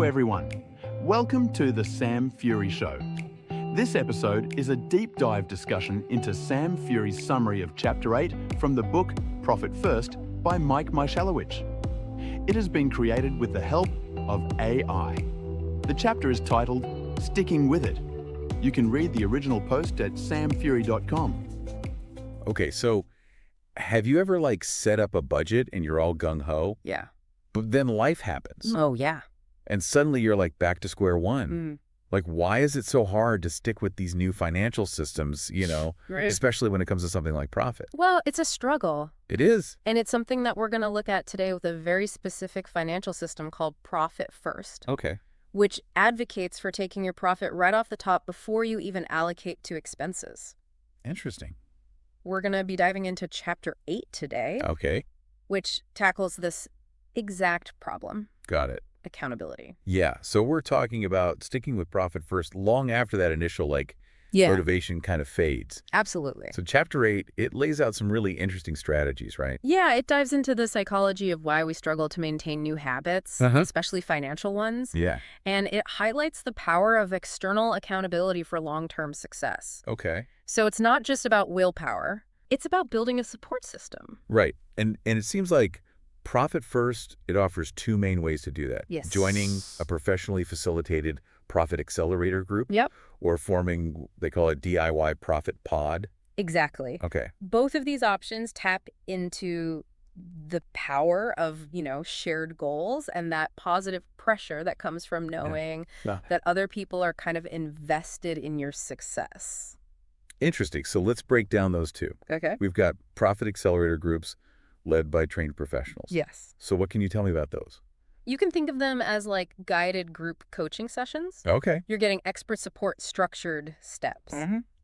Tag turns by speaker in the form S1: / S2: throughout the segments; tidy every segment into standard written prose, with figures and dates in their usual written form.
S1: everyone. Welcome to the Sam Fury Show. This episode is a deep dive discussion into Sam Fury's summary of Chapter 8 from the book Profit First by Mike Michalowicz. It has been created with the help of AI. The chapter is titled Sticking With It. You can read the original post at samfury.com.
S2: Okay, so have you ever set up a budget and you're all gung-ho,
S3: Yeah.
S2: but then life happens
S3: Oh, yeah.
S2: and suddenly you're back to square one? Why is it so hard to stick with these new financial systems,
S3: Right.
S2: especially when it comes to something like profit?
S3: Well, it's a struggle.
S2: It is.
S3: And it's something that we're going to look at today with a very specific financial system called Profit First,
S2: Okay.
S3: which advocates for taking your profit right off the top before you even allocate to expenses.
S2: Interesting.
S3: We're going to be diving into Chapter 8 today,
S2: Okay.
S3: which tackles this exact problem,
S2: Got it.
S3: accountability.
S2: Yeah, so we're talking about sticking with profit first long after that initial motivation kind of fades.
S3: Absolutely.
S2: So Chapter 8, it lays out some really interesting strategies, right?
S3: Yeah, it dives into the psychology of why we struggle to maintain new habits, especially financial ones.
S2: Yeah.
S3: And it highlights the power of external accountability for long-term success.
S2: Okay.
S3: So it's not just about willpower. It's about building a support system.
S2: Right. And it seems like Profit First, it offers two main ways to do that.
S3: Yes.
S2: Joining a professionally facilitated profit accelerator group.
S3: Yep.
S2: Or forming, they call it DIY profit pod.
S3: Exactly.
S2: Okay.
S3: Both of these options tap into the power of, shared goals and that positive pressure that comes from knowing that other people are kind of invested in your success.
S2: Interesting. So let's break down those two.
S3: Okay.
S2: We've got profit accelerator groups led by trained professionals.
S3: Yes.
S2: So what can you tell me about those?
S3: You can think of them as guided group coaching sessions.
S2: Okay.
S3: You're getting expert support structured steps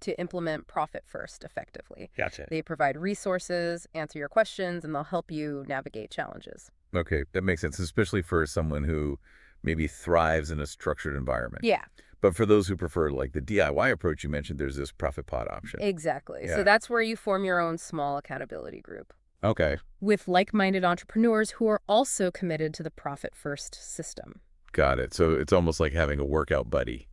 S3: to implement Profit First effectively.
S2: Gotcha.
S3: They provide resources, answer your questions, and they'll help you navigate challenges.
S2: Okay, that makes sense, especially for someone who maybe thrives in a structured environment.
S3: Yeah,
S2: But for those who prefer the DIY approach you mentioned, there's this profit pod option.
S3: exactly.
S2: Yeah.
S3: So that's where you form your own small accountability group
S2: Okay.
S3: with like-minded entrepreneurs who are also committed to the Profit First system.
S2: Got it. So it's almost like having a workout buddy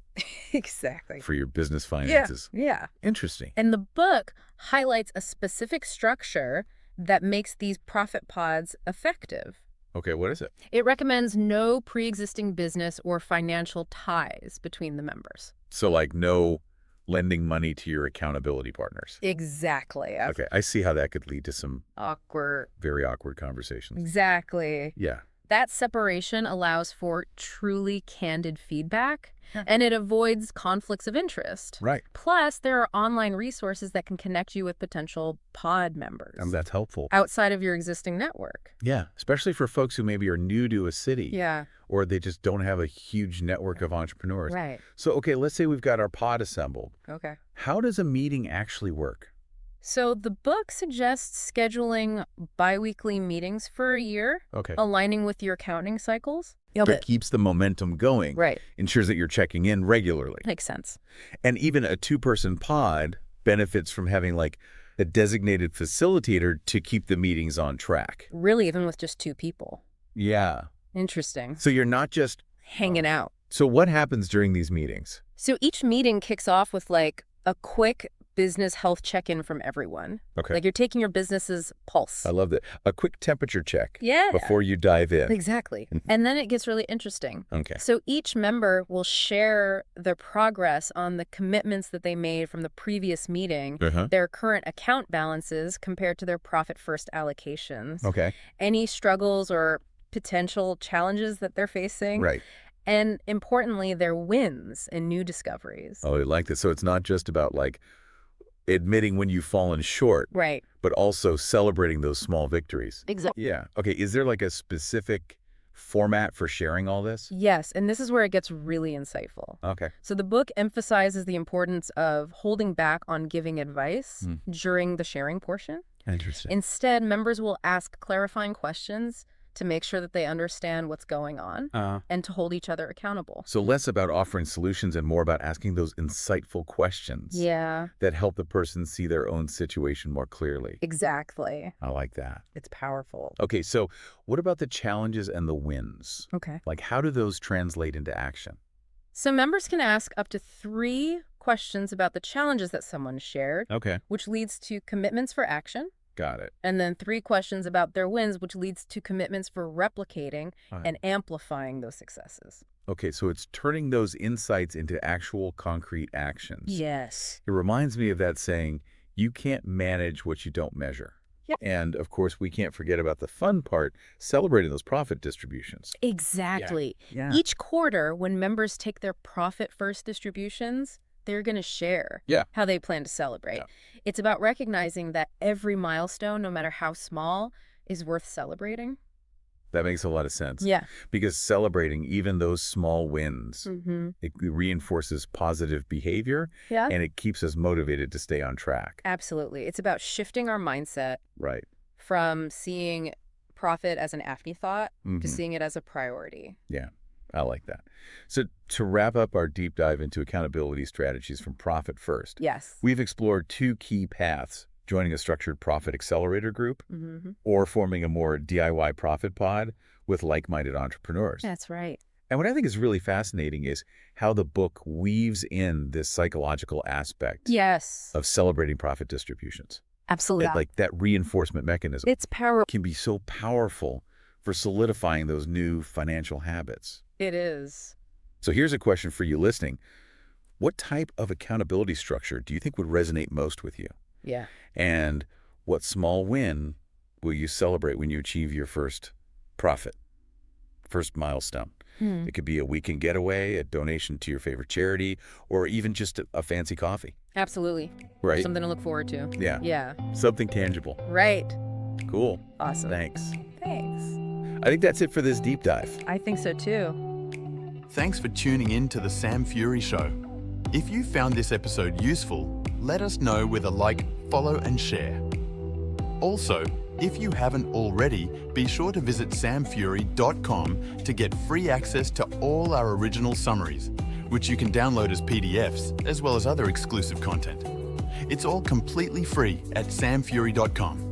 S3: Exactly.
S2: for your business finances.
S3: Yeah.
S2: Interesting.
S3: And the book highlights a specific structure that makes these profit pods effective.
S2: Okay, what is it?
S3: It recommends no pre-existing business or financial ties between the members.
S2: So no lending money to your accountability partners.
S3: Exactly.
S2: Okay, I see how that could lead to some
S3: Awkward.
S2: very awkward conversations.
S3: Exactly.
S2: Yeah.
S3: That separation allows for truly candid feedback, and it avoids conflicts of interest.
S2: Right.
S3: Plus, there are online resources that can connect you with potential pod members
S2: That's helpful.
S3: outside of your existing network.
S2: Yeah, especially for folks who maybe are new to a city.
S3: Yeah.
S2: Or they just don't have a huge network of entrepreneurs.
S3: Right.
S2: So, okay, let's say we've got our pod assembled.
S3: Okay.
S2: How does a meeting actually work?
S3: So the book suggests scheduling biweekly meetings for a year,
S2: Okay.
S3: aligning with your accounting cycles.
S2: That keeps the momentum going.
S3: Right.
S2: Ensures that you're checking in regularly.
S3: Makes sense.
S2: And even a two-person pod benefits from having a designated facilitator to keep the meetings on track.
S3: Really, even with just two people.
S2: Yeah.
S3: Interesting.
S2: So you're not just
S3: Hanging out.
S2: So what happens during these meetings?
S3: So each meeting kicks off with a quick business health check-in from everyone.
S2: Okay.
S3: You're taking your business's pulse.
S2: I love that. A quick temperature check.
S3: Yeah.
S2: Before you dive in.
S3: Exactly. And then it gets really interesting.
S2: Okay.
S3: So each member will share their progress on the commitments that they made from the previous meeting, their current account balances compared to their Profit First allocations,
S2: Okay.
S3: any struggles or potential challenges that they're facing,
S2: Right.
S3: and importantly, their wins and new discoveries.
S2: Oh, I like this. So it's not just about admitting when you've fallen short,
S3: Right.
S2: but also celebrating those small victories.
S3: Exactly.
S2: Yeah. Okay. Is there a specific format for sharing all this?
S3: Yes, and this is where it gets really insightful.
S2: Okay.
S3: So the book emphasizes the importance of holding back on giving advice during the sharing portion.
S2: Interesting.
S3: Instead, members will ask clarifying questions to make sure that they understand what's going on and to hold each other accountable.
S2: So less about offering solutions and more about asking those insightful questions that help the person see their own situation more clearly.
S3: Exactly.
S2: I like that.
S3: It's powerful.
S2: Okay, so what about the challenges and the wins?
S3: Okay.
S2: Like, how do those translate into action?
S3: So members can ask up to 3 questions about the challenges that someone shared, which leads to commitments for action.
S2: Got it.
S3: And then 3 questions about their wins, which leads to commitments for replicating and amplifying those successes.
S2: Okay, so it's turning those insights into actual concrete actions.
S3: Yes.
S2: It reminds me of that saying, you can't manage what you don't measure.
S3: Yep.
S2: And of course, we can't forget about the fun part, celebrating those profit distributions.
S3: Exactly.
S2: Yeah.
S3: Each quarter, when members take their profit-first distributions, they're going to share how they plan to celebrate.
S2: Yeah.
S3: It's about recognizing that every milestone, no matter how small, is worth celebrating.
S2: That makes a lot of sense.
S3: Yeah.
S2: Because celebrating even those small wins, it reinforces positive behavior and it keeps us motivated to stay on track.
S3: Absolutely. It's about shifting our mindset from seeing profit as an afterthought to seeing it as a priority.
S2: Yeah. I like that. So to wrap up our deep dive into accountability strategies from Profit First, we've explored 2 key paths: joining a structured profit accelerator group or forming a more DIY profit pod with like-minded entrepreneurs.
S3: That's right.
S2: And what I think is really fascinating is how the book weaves in this psychological aspect of celebrating profit distributions.
S3: Absolutely.
S2: Like that reinforcement mechanism.
S3: It's powerful.
S2: Can be so powerful for solidifying those new financial habits.
S3: It is.
S2: So here's a question for you listening. What type of accountability structure do you think would resonate most with you?
S3: Yeah.
S2: And what small win will you celebrate when you achieve your first profit, first milestone? It could be a weekend getaway, a donation to your favorite charity, or even just a fancy coffee.
S3: Absolutely.
S2: Right?
S3: Something to look forward to.
S2: Yeah.
S3: Yeah.
S2: Something tangible.
S3: Right.
S2: Cool.
S3: Awesome.
S2: Thanks.
S3: Thanks.
S2: I think that's it for this deep dive.
S3: I think so too.
S1: Thanks for tuning in to The Sam Fury Show. If you found this episode useful, let us know with a like, follow and share. Also, if you haven't already, be sure to visit samfury.com to get free access to all our original summaries, which you can download as PDFs, as well as other exclusive content. It's all completely free at samfury.com.